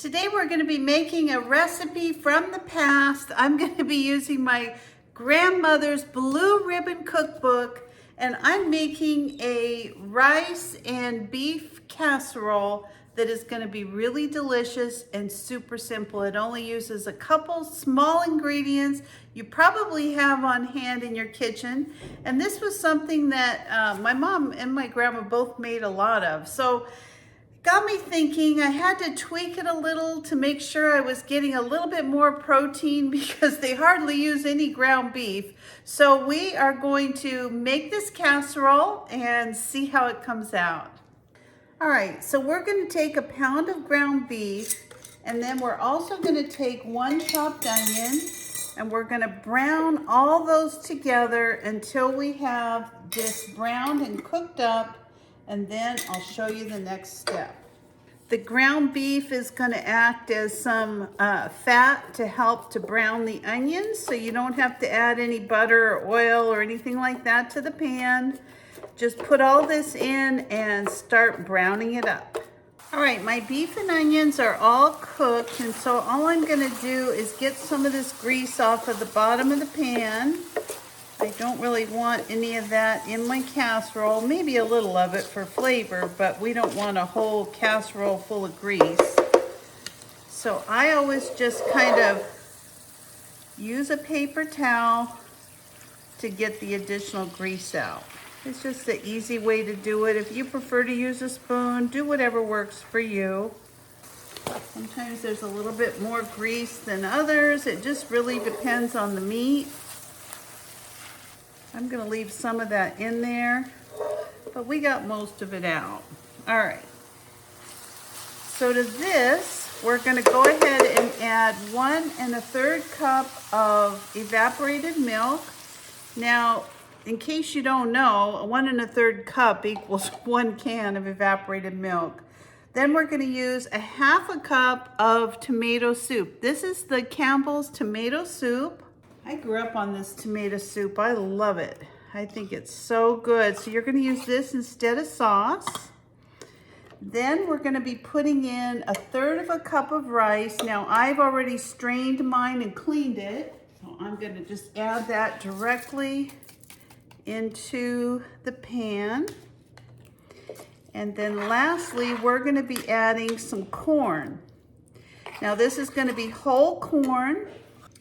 Today we're going to be making a recipe from the past. I'm going to be using my grandmother's blue ribbon cookbook, and I'm making a rice and beef casserole that is going to be really delicious and super simple. It only uses a couple small ingredients you probably have on hand in your kitchen. And this was something that my mom and my grandma both made a lot of. So got me thinking I had to tweak it a little to make sure I was getting a little bit more protein because they hardly use any ground beef. So we are going to make this casserole and see how it comes out. All right, so we're going to take a pound of ground beef, and then we're also going to take 1 chopped onion, and we're going to brown all those together until we have this browned and cooked up. And then I'll show you the next step. The ground beef is going to act as some fat to help to brown the onions, so you don't have to add any butter or oil or anything like that to the pan. Just put all this in and start browning it up. All right, my beef and onions are all cooked, and so all I'm going to do is get some of this grease off of the bottom of the pan. I don't really want any of that in my casserole, maybe a little of it for flavor, but we don't want a whole casserole full of grease. So I always just kind of use a paper towel to get the additional grease out. It's just the easy way to do it. If you prefer to use a spoon, do whatever works for you. Sometimes there's a little bit more grease than others. It just really depends on the meat. I'm going to leave some of that in there, but we got most of it out. All right. So to this, we're going to go ahead and add 1 1/3 cup of evaporated milk. Now, in case you don't know, 1 1/3 cup equals 1 can of evaporated milk. Then we're going to use a 1/2 cup of tomato soup. This is the Campbell's tomato soup. I grew up on this tomato soup. I love it. I think it's so good. So you're going to use this instead of sauce. Then we're going to be putting in 1/3 cup of rice. Now I've already strained mine and cleaned it. So I'm going to just add that directly into the pan. And then lastly, we're going to be adding some corn. Now this is going to be whole corn.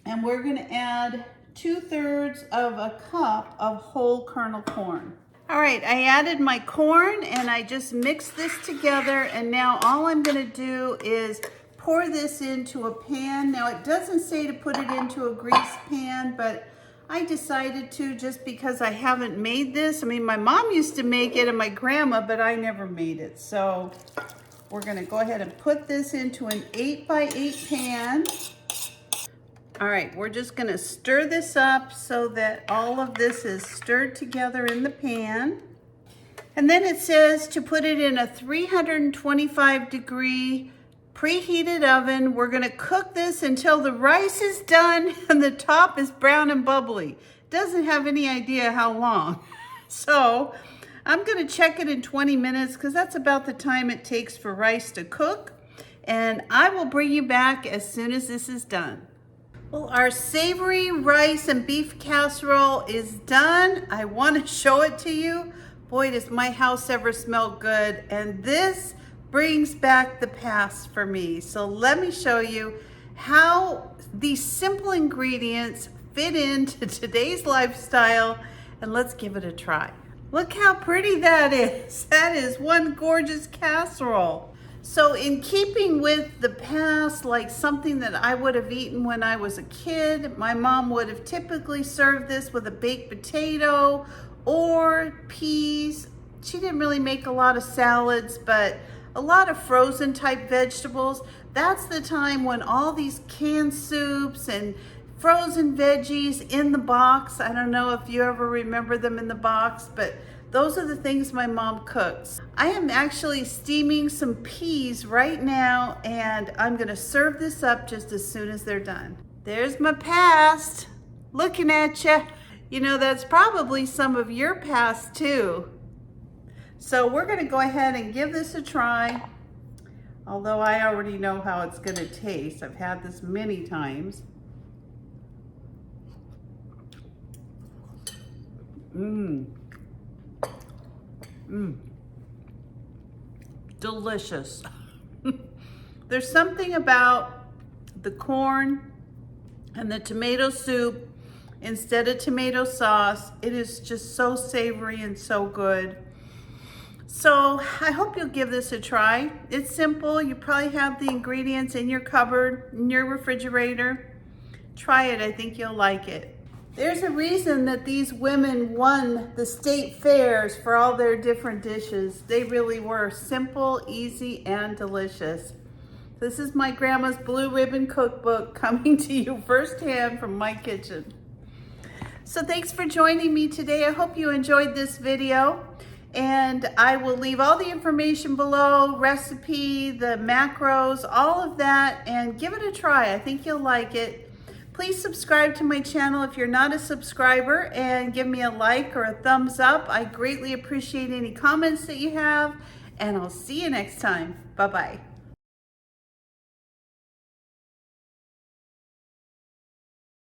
And we're going to add 2/3 of a cup of whole kernel corn. All right, I added my corn and I just mixed this together, and now all I'm going to do is pour this into a pan. Now it doesn't say to put it into a greased pan, but I decided to just because I haven't made this. I mean, my mom used to make it and my grandma, but I never made it. So we're going to go ahead and put this into an 8x8 pan. All right, we're just going to stir this up so that all of this is stirred together in the pan. And then it says to put it in a 325-degree preheated oven. We're going to cook this until the rice is done and the top is brown and bubbly. Doesn't have any idea how long. So I'm going to check it in 20 minutes because that's about the time it takes for rice to cook. And I will bring you back as soon as this is done. Well, our savory rice and beef casserole is done. I want to show it to you. Boy, does my house ever smell good. And this brings back the past for me. So let me show you how these simple ingredients fit into today's lifestyle. And let's give it a try. Look how pretty that is. That is one gorgeous casserole. So in keeping with the past, like something that I would have eaten when I was a kid, my mom would have typically served this with a baked potato or peas. She didn't really make a lot of salads, but a lot of frozen type vegetables. That's the time when all these canned soups and frozen veggies in the box, I don't know if you ever remember them in the box, but those are the things my mom cooks. I am actually steaming some peas right now, and I'm gonna serve this up just as soon as they're done. There's my past, looking at you. You know, that's probably some of your past too. So we're gonna go ahead and give this a try. Although I already know how it's gonna taste. I've had this many times. Delicious. There's something about the corn and the tomato soup instead of tomato sauce. It is just so savory and so good. So I hope you'll give this a try. It's simple. You probably have the ingredients in your cupboard, in your refrigerator. Try it. I think you'll like it. There's a reason that these women won the state fairs for all their different dishes. They really were simple, easy, and delicious. This is my grandma's blue ribbon cookbook coming to you firsthand from my kitchen. So thanks for joining me today. I hope you enjoyed this video. And I will leave all the information below, recipe, the macros, all of that, and give it a try. I think you'll like it. Please subscribe to my channel if you're not a subscriber, and give me a like or a thumbs up. I greatly appreciate any comments that you have, and I'll see you next time. Bye-bye.